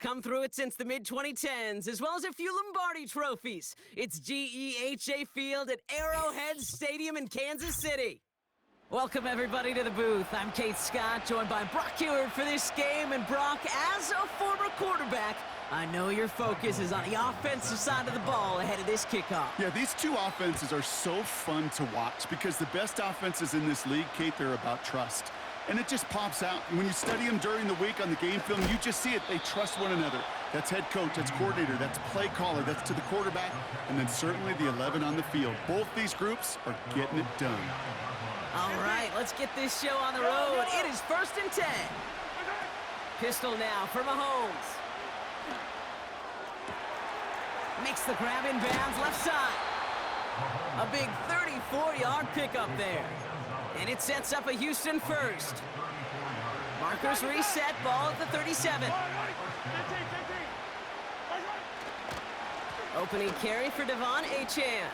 Come through it since the mid-2010s, as well as a few Lombardi trophies. It's GEHA Field at Arrowhead Stadium in Kansas City. Welcome, everybody, to the booth. I'm Kate Scott, joined by Brock Heward for this game. And Brock, as a former quarterback, I know your focus is on the offensive side of the ball ahead of this kickoff. Yeah, these two offenses are so fun to watch because the best offenses in this league, Kate, they're about trust. And it just pops out. When you study them during the week on the game film, you just see it. They trust one another. That's head coach, that's coordinator, that's play caller, that's to the quarterback, and then certainly the 11 on the field. Both these groups are getting it done. All right, let's get this show on the road. It is 1st and 10. Pistol now for Mahomes. Makes the grab in bounds left side. A big 34-yard pickup there. And it sets up a Houston first. Markers reset, ball at the 37. Opening carry for Devon Achane.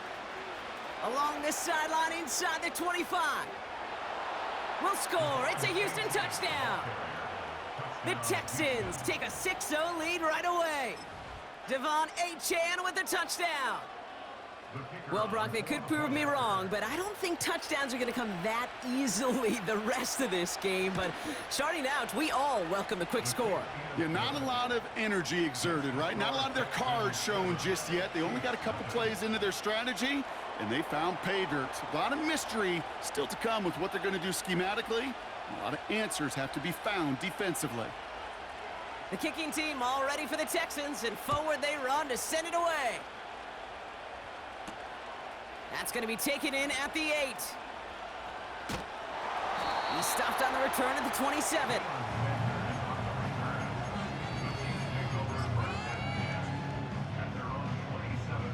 Along this sideline inside the 25. Will score. It's a Houston touchdown. The Texans take a 6-0 lead right away. Devon Achane with the touchdown. Well, Brock, they could prove me wrong, but I don't think touchdowns are going to come that easily the rest of this game. But starting out, we all welcome the quick score. Yeah, not a lot of energy exerted, right? Not a lot of their cards shown just yet. They only got a couple plays into their strategy, and they found pay dirt. A lot of mystery still to come with what they're going to do schematically. A lot of answers have to be found defensively. The kicking team all ready for the Texans, and forward they run to send it away. That's going to be taken in at the 8. He's stopped on the return at the 27.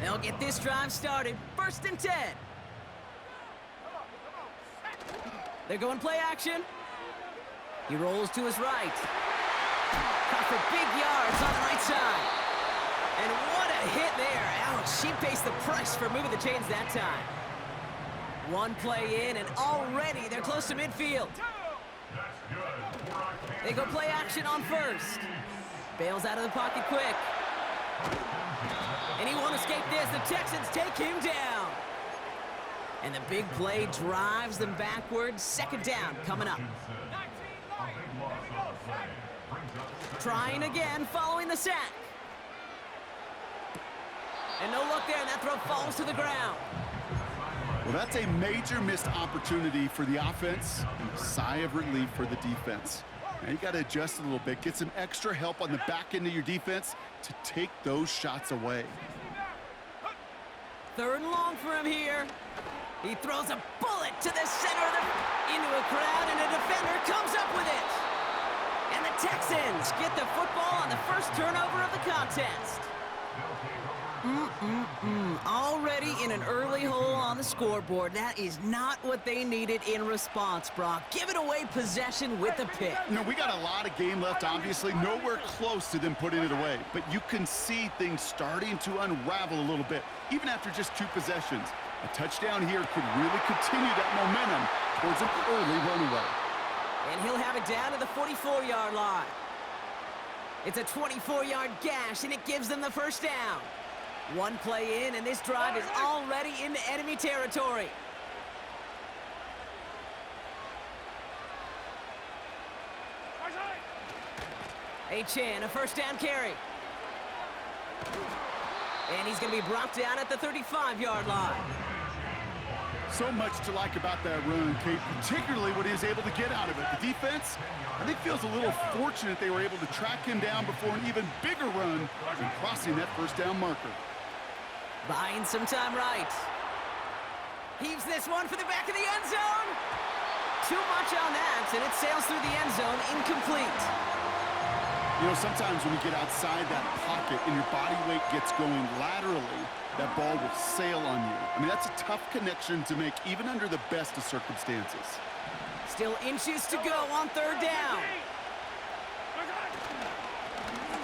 They'll get this drive started. 1st and 10. They're going play action. He rolls to his right. Caught for big yards on the right side. And what a hit there. Ouch, she pays the price for moving the chains that time. One play in, and already they're close to midfield. They go play action on first. Bails out of the pocket quick. And he won't escape this. The Texans take him down. And the big play drives them backwards. 2nd down coming up. Trying again following the sack. And no luck there, and that throw falls to the ground. Well, that's a major missed opportunity for the offense and a sigh of relief for the defense. Now you got to adjust a little bit, get some extra help on the back end of your defense to take those shots away. 3rd and long for him here. He throws a bullet to the center of into a crowd, and a defender comes up with it. And the Texans get the football on the first turnover of the contest. Already in an early hole on the scoreboard. That is not what they needed in response, Brock. Giving away possession with a pick. You know, we got a lot of game left, obviously. Nowhere close to them putting it away. But you can see things starting to unravel a little bit, even after just 2 possessions. A touchdown here could really continue that momentum towards an early runaway. And he'll have it down to the 44-yard line. It's a 24-yard gash, and it gives them the first down. One play in, and this drive is already into enemy territory. Achane, a 1st down carry. And he's going to be brought down at the 35-yard line. So much to like about that run, Kate, particularly what he was able to get out of it. The defense, I think, feels a little fortunate they were able to track him down before an even bigger run than crossing that 1st down marker. Buying some time right. Heaves this one for the back of the end zone. Too much on that, and it sails through the end zone incomplete. You know, sometimes when you get outside that pocket and your body weight gets going laterally, that ball will sail on you. I mean, that's a tough connection to make, even under the best of circumstances. Still inches to go on 3rd down.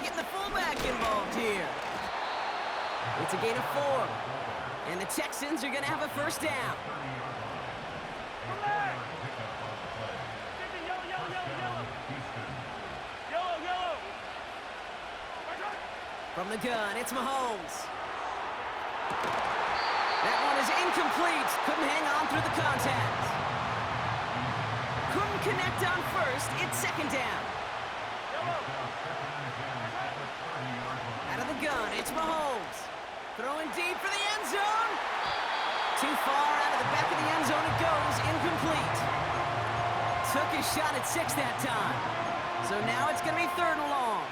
Getting the fullback involved here. It's a gain of 4. And the Texans are going to have a 1st down. From the gun, it's Mahomes. That one is incomplete. Couldn't hang on through the contact. Couldn't connect on first. It's second down. Out of the gun, it's Mahomes. Throwing deep for the end zone. Too far out of the back of the end zone it goes. Incomplete. Took his shot at 6 that time. So now it's going to be 3rd and long.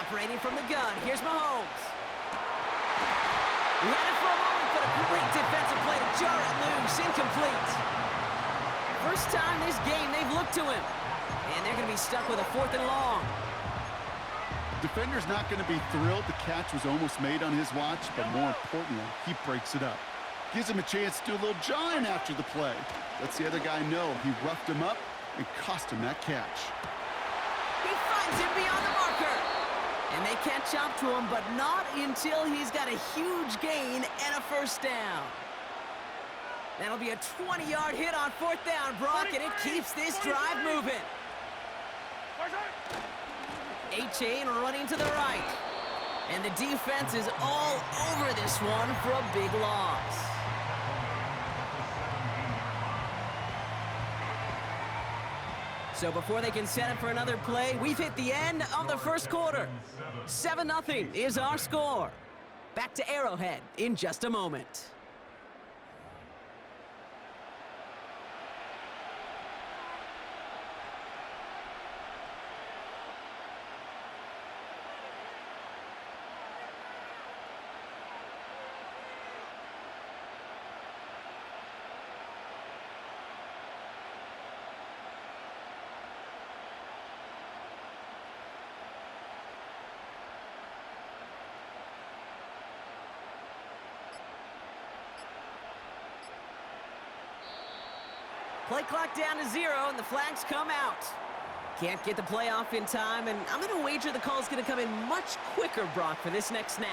Operating from the gun, here's Mahomes. He had it for a moment, but a great defensive play to jar it loose. Incomplete. First time this game they've looked to him. And they're going to be stuck with a 4th and long. Defender's not going to be thrilled the catch was almost made on his watch, but more importantly, he breaks it up. Gives him a chance to do a little jawing after the play. Lets the other guy know he roughed him up and cost him that catch. He finds him beyond the marker. And they catch up to him, but not until he's got a huge gain and a 1st down. That'll be a 20-yard hit on 4th down, Brock, and it keeps this drive moving. A-Chain running to the right. And the defense is all over this one for a big loss. So before they can set up for another play, we've hit the end of the first quarter. 7-0 is our score. Back to Arrowhead in just a moment. Play clock down to 0, and the flags come out. Can't get the play off in time, and I'm going to wager the call's going to come in much quicker, Brock, for this next snap.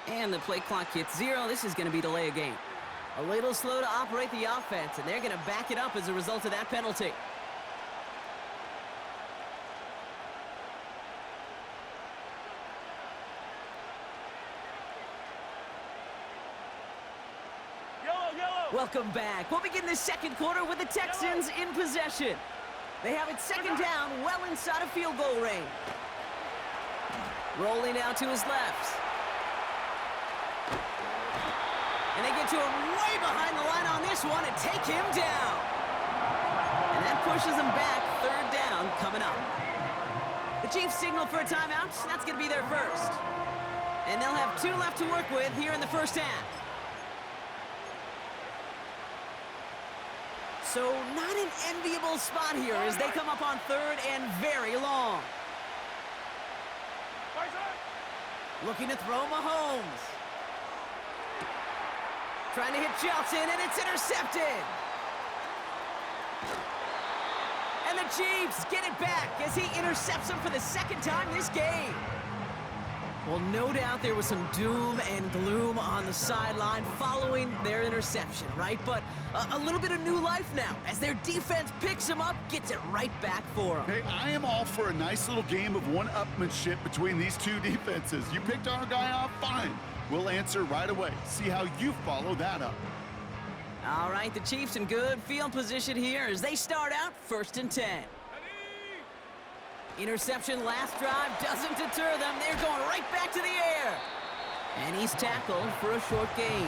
And the play clock hits 0. This is going to be delay a game. A little slow to operate the offense, and they're going to back it up as a result of that penalty. Welcome back. We'll begin the second quarter with the Texans in possession. They have it second down, well inside of field goal range. Rolling out to his left. And they get to him way behind the line on this one and take him down. And that pushes them back. Third down coming up. The Chiefs signal for a timeout. That's going to be their first. And they'll have 2 left to work with here in the first half. So not an enviable spot here as they come up on 3rd and very long. Looking to throw Mahomes. Trying to hit Shelton, and it's intercepted. And the Chiefs get it back as he intercepts him for the 2nd time this game. Well, no doubt there was some doom and gloom on the sideline following their interception, right? But a little bit of new life now as their defense picks him up, gets it right back for him. Hey, I am all for a nice little game of one-upmanship between these two defenses. You picked our guy off, fine. We'll answer right away. See how you follow that up. All right, the Chiefs in good field position here as they start out 1st and 10. Interception last drive doesn't deter them. They're going right back to the air. And he's tackled for a short gain.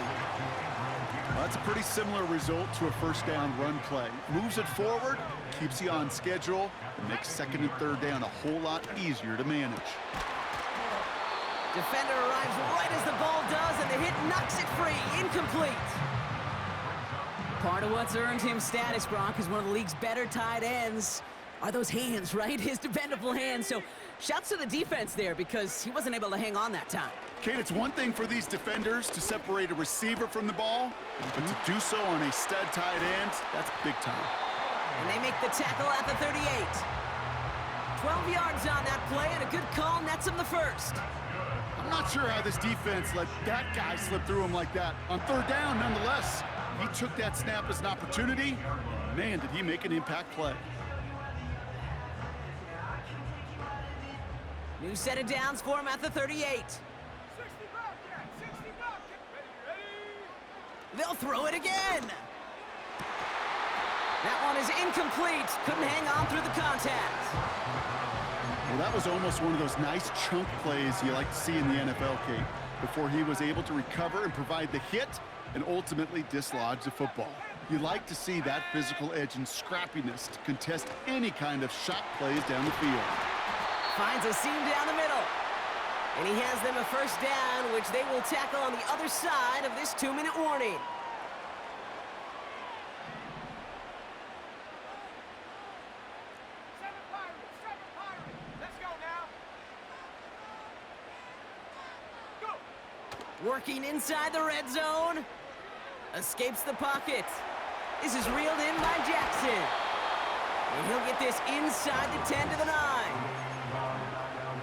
Well, that's a pretty similar result to a 1st down run play. Moves it forward, keeps you on schedule, and makes 2nd and 3rd down a whole lot easier to manage. Defender arrives right as the ball does, and the hit knocks it free. Incomplete. Part of what's earned him status, Brock, is one of the league's better tight ends. are those hands, right? His dependable hands. So shouts to the defense there because he wasn't able to hang on that time. Kate, it's one thing for these defenders to separate a receiver from the ball, but to do so on a stud tight end, that's big time. And they make the tackle at the 38. 12 yards on that play, and a good call nets him the first. I'm not sure how this defense let that guy slip through him like that. On third down, nonetheless, he took that snap as an opportunity. Man, did he make an impact play. New set of downs for him at the 38. They'll throw it again. That one is incomplete. Couldn't hang on through the contact. Well, that was almost one of those nice chunk plays you like to see in the NFL, Kate, before he was able to recover and provide the hit and ultimately dislodge the football. You like to see that physical edge and scrappiness to contest any kind of shot plays down the field. Finds a seam down the middle. And he has them a first down, which they will tackle on the other side of this 2-minute warning. Working inside the red zone. Escapes the pocket. This is reeled in by Jackson. And he'll get this inside the 10 to the 9.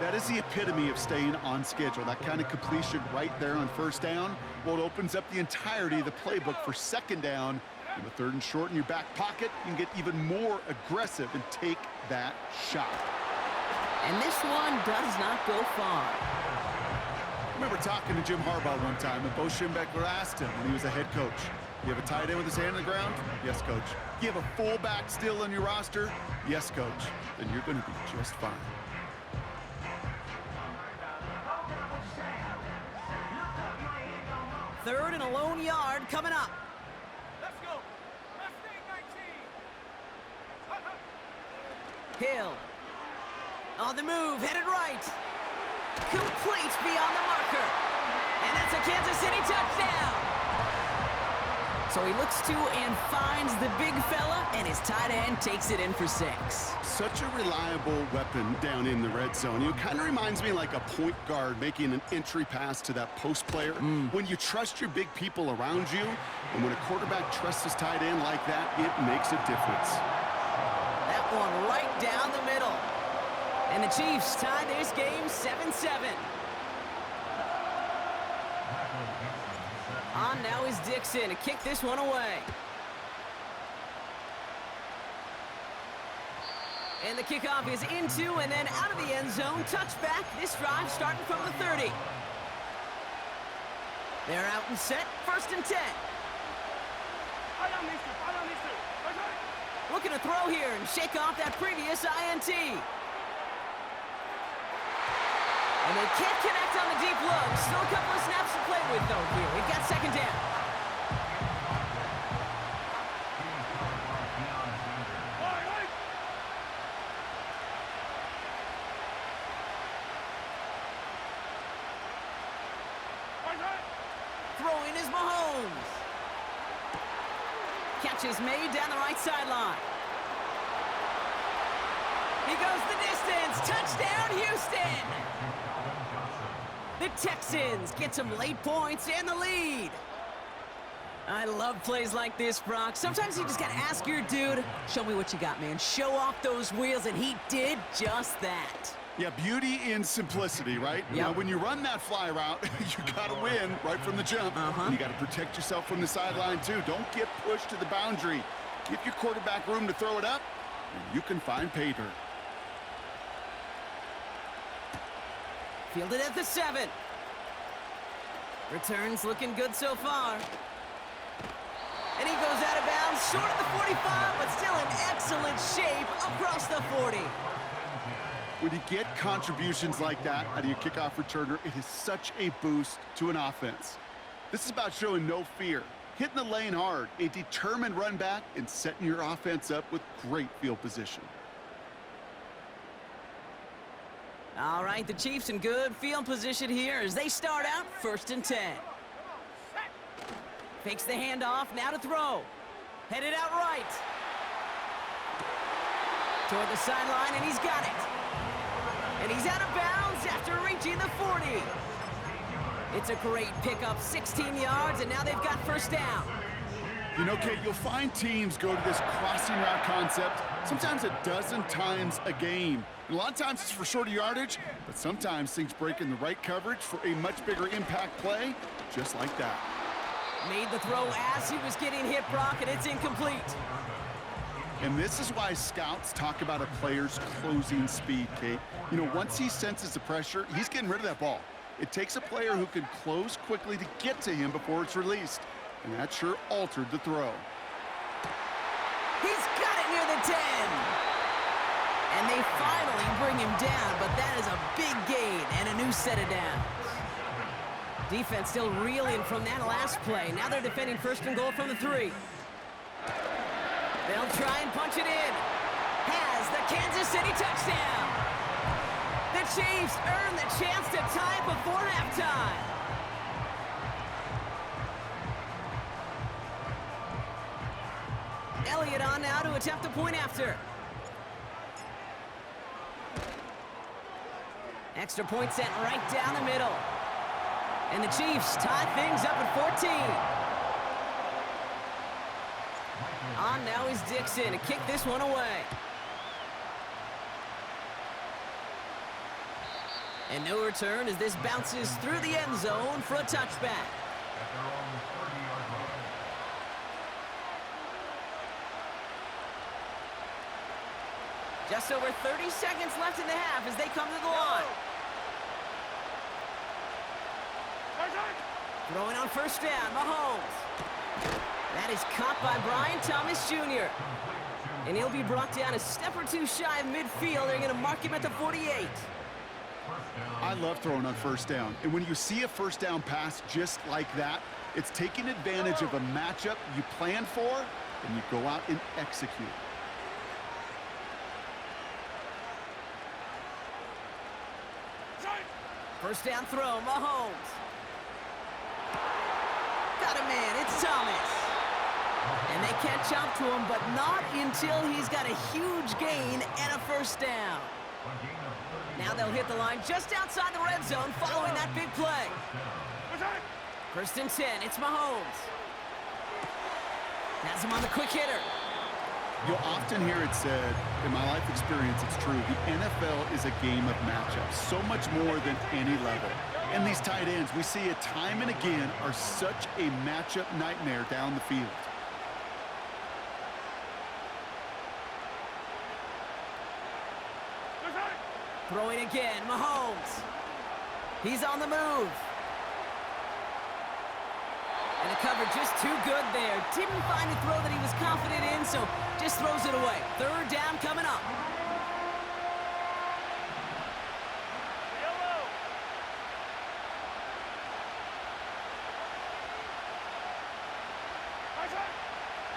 That is the epitome of staying on schedule. That kind of completion right there on first down. Well, it opens up the entirety of the playbook for second down. And with third and short in your back pocket, you can get even more aggressive and take that shot. And this one does not go far. I remember talking to Jim Harbaugh one time, and Bo Schembechler asked him when he was a head coach, you have a tight end with his hand on the ground? Yes, coach. You have a fullback still on your roster? Yes, coach. Then you're going to be just fine. Third and a lone yard coming up. Let's go. Hill. On the move, headed right. Complete beyond the marker. And that's a Kansas City touchdown. So he looks to and finds the big fella, and his tight end takes it in for 6. Such a reliable weapon down in the red zone. It kind of reminds me like a point guard making an entry pass to that post player. When you trust your big people around you, and when a quarterback trusts his tight end like that, it makes a difference. That one right down the middle. And the Chiefs tie this game 7-7. On now is Dixon to kick this one away. And the kickoff is into and then out of the end zone. Touchback. This drive starting from the 30. They're out and set. First and 10. Looking to throw here and shake off that previous INT. And they can't connect on the deep look. Still a couple of snaps to play with, though, here. We've got second down. Throwing is Mahomes. Catch is made down the right sideline. He goes the distance. Touchdown, Houston. The Texans get some late points and the lead. I love plays like this, Brock. Sometimes you just got to ask your dude, show me what you got, man. Show off those wheels, and he did just that. Yeah, beauty in simplicity, right? Yep. Now, when you run that fly route, you got to win right from the jump. And you got to protect yourself from the sideline, too. Don't get pushed to the boundary. Give your quarterback room to throw it up, and you can find pay dirt. Fielded at the 7. Returns looking good so far. And he goes out of bounds, short of the 45, but still in excellent shape across the 40. When you get contributions like that out of your kickoff returner, it is such a boost to an offense. This is about showing no fear, hitting the lane hard, a determined run back, and setting your offense up with great field position. All right, the Chiefs in good field position here as they start out first and 10. Fakes the handoff, now to throw. Headed out right. Toward the sideline, and he's got it. And he's out of bounds after reaching the 40. It's a great pickup, 16 yards, and now they've got first down. You know, Kate, you'll find teams go to this crossing route concept sometimes a dozen times a game. And a lot of times it's for shorter yardage, but sometimes things break in the right coverage for a much bigger impact play, just like that. Made the throw as he was getting hit, Brock, and it's incomplete. And this is why scouts talk about a player's closing speed, Kate. You know, once he senses the pressure, he's getting rid of that ball. It takes a player who can close quickly to get to him before it's released. And that sure altered the throw. He's got it near the 10. And they finally bring him down, but that is a big gain and a new set of downs. Defense still reeling from that last play. Now they're defending first and goal from the 3. They'll try and punch it in. Has the Kansas City touchdown. The Chiefs earn the chance to tie it before halftime. Elliott on now to attempt a point after. Extra point sent right down the middle. And the Chiefs tie things up at 14. On now is Dixon to kick this one away. And no return as this bounces through the end zone for a touchback. Just over 30 seconds left in the half as they come to the line. Throwing on first down, Mahomes. That is caught by Brian Thomas Jr. And he'll be brought down a step or two shy of midfield. They're going to mark him at the 48. I love throwing on first down. And when you see a first down pass just like that, it's taking advantage of a matchup you plan for, and you go out and execute. First down throw, Mahomes. Got him in, it's Thomas. And they catch up to him, but not until he's got a huge gain and a first down. Now they'll hit the line just outside the red zone following that big play. First and 10, it's Mahomes. Has him on the quick hitter. You'll often hear it said, in my life experience, it's true, the NFL is a game of matchups, so much more than any level. And these tight ends, we see it time and again, are such a matchup nightmare down the field. Throwing again, Mahomes. He's on the move. And the cover just too good there. Didn't find a throw that he was confident in, so just throws it away. Third down coming up.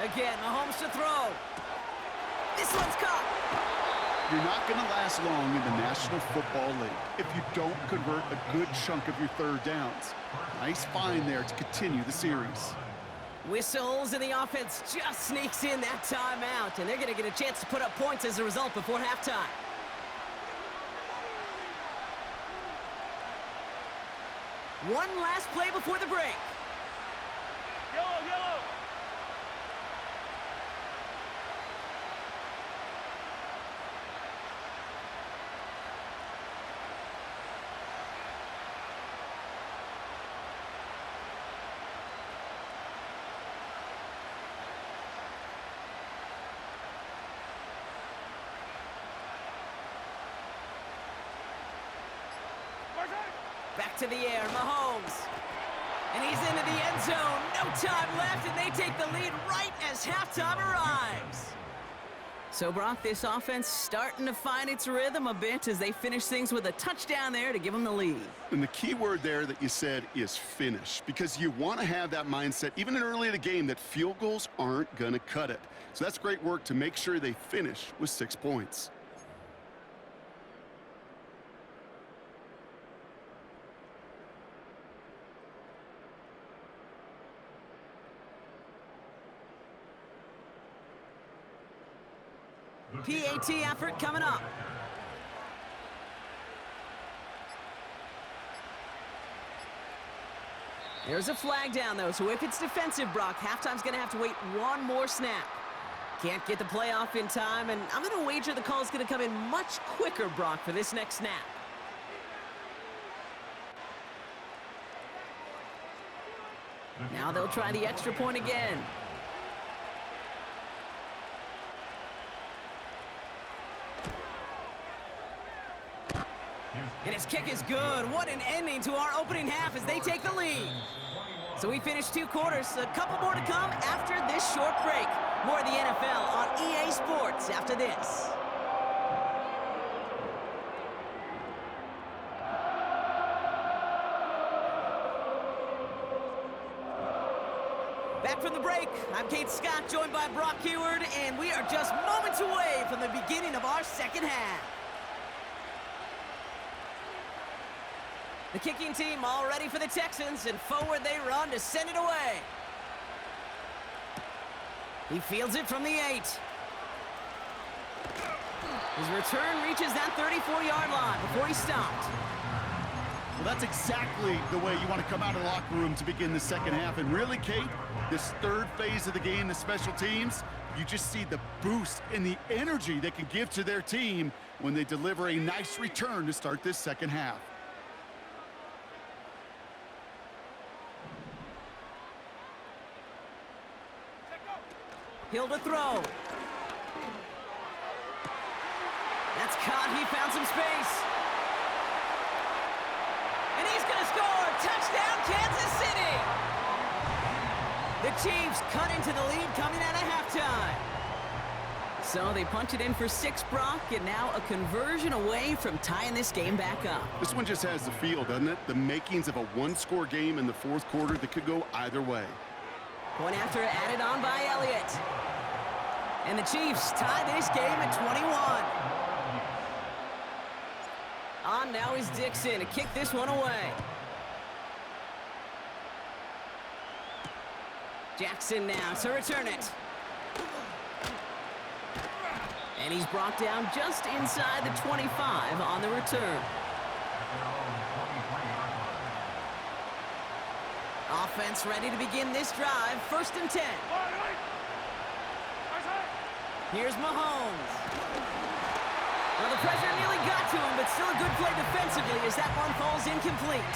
Again, Mahomes to throw. This one's caught. You're not going to last long in the National Football League if you don't convert a good chunk of your third downs. Nice find there to continue the series. Whistles, and the offense just sneaks in that timeout, and they're going to get a chance to put up points as a result before halftime. One last play before the break. Yellow, yellow. Back to the air, Mahomes. And he's into the end zone. No time left, and they take the lead right as halftime arrives. So, Brock, this offense starting to find its rhythm a bit as they finish things with a touchdown there to give them the lead. And the key word there that you said is finish, because you want to have that mindset, even early in the game, that field goals aren't going to cut it. So that's great work to make sure they finish with 6 points. PAT effort coming up. There's a flag down, though, so if it's defensive, Brock, halftime's going to have to wait one more snap. Can't get the play off in time, and I'm going to wager the call is going to come in much quicker, Brock, for this next snap. Now they'll try the extra point again. And his kick is good. What an ending to our opening half as they take the lead. So we finished 2 quarters. A couple more to come after this short break. More of the NFL on EA Sports after this. Back from the break, I'm Kate Scott, joined by Brock Heward, and we are just moments away from the beginning of our second half. The kicking team all ready for the Texans, and forward they run to send it away. He fields it from the 8. His return reaches that 34-yard line before he stopped. Well, that's exactly the way you want to come out of the locker room to begin the second half. And really, Kate, this third phase of the game, the special teams, you just see the boost and the energy they can give to their team when they deliver a nice return to start this second half. Hill to throw. That's caught. He found some space. And he's going to score. Touchdown, Kansas City. The Chiefs cut into the lead coming out of halftime. So they punch it in for 6, Brock, and now a conversion away from tying this game back up. This one just has the feel, doesn't it? The makings of a one-score game in the fourth quarter that could go either way. Point after added on by Elliott. And the Chiefs tie this game at 21. On now is Dixon to kick this one away. Jackson now to return it. And he's brought down just inside the 25 on the return. Offense ready to begin this drive. 1st and 10. Here's Mahomes. Well, the pressure nearly got to him, but still a good play defensively as that one falls incomplete.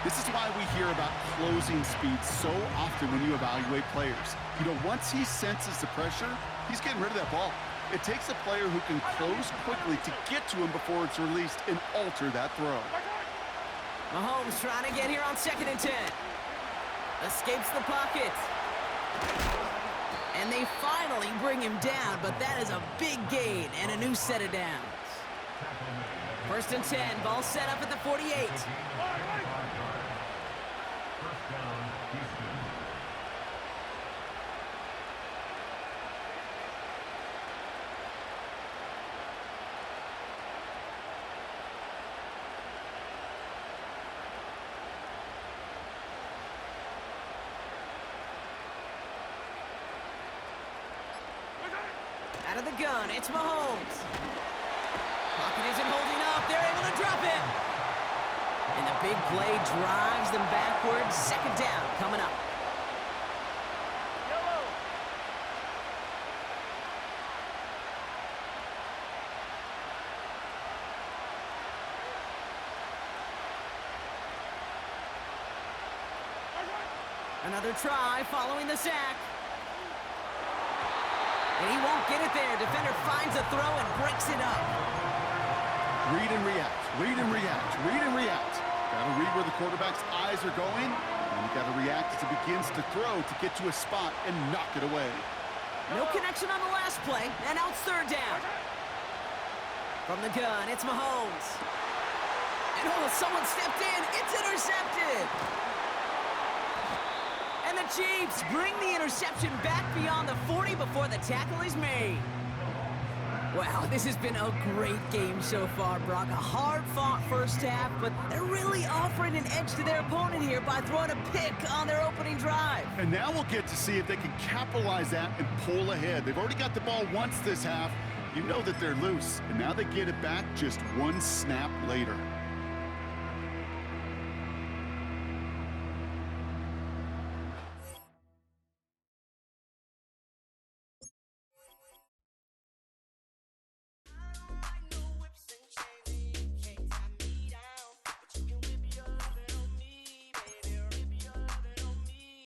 This is why we hear about closing speed so often when you evaluate players. You know, once he senses the pressure, he's getting rid of that ball. It takes a player who can close quickly to get to him before it's released and alter that throw. Mahomes trying to get here on 2nd and 10. Escapes the pocket. And they finally bring him down, but that is a big gain and a new set of downs. 1st and 10, ball set up at the 48. Out of the gun, it's Mahomes. Pocket isn't holding up. They're able to drop him. And the big play drives them backwards. 2nd down coming up. Yellow. Another try following the sack. And he won't get it there. Defender finds a throw and breaks it up. Read and react, read and react, read and react. Got to read where the quarterback's eyes are going, and you got to react as it begins to throw to get to a spot and knock it away. No connection on the last play, and now it's 3rd down. From the gun, it's Mahomes. And oh, someone stepped in. It's intercepted. And the Chiefs bring the interception back beyond the 40 before the tackle is made. Wow, this has been a great game so far, Brock. A hard-fought first half, but they're really offering an edge to their opponent here by throwing a pick on their opening drive. And now we'll get to see if they can capitalize that and pull ahead. They've already got the ball once this half. You know that they're loose, and now they get it back just one snap later.